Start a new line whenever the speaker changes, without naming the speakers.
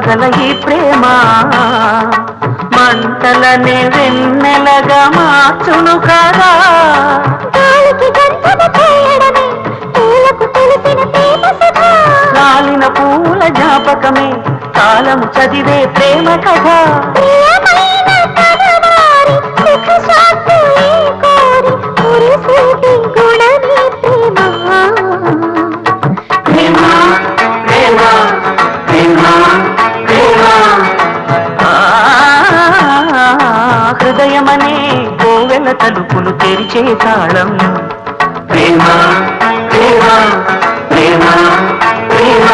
పగల ఈ ప్రేమ మంటలనే వెన్నెలగా మార్చును కదా. రాలిన పూల జ్ఞాపకమే కాలము చదివే ప్రేమ కథ. హృదయమనే కోవెల తలుపులు తెరిచే తాళం ప్రేమ ప్రేమ ప్రేమ ప్రేమ.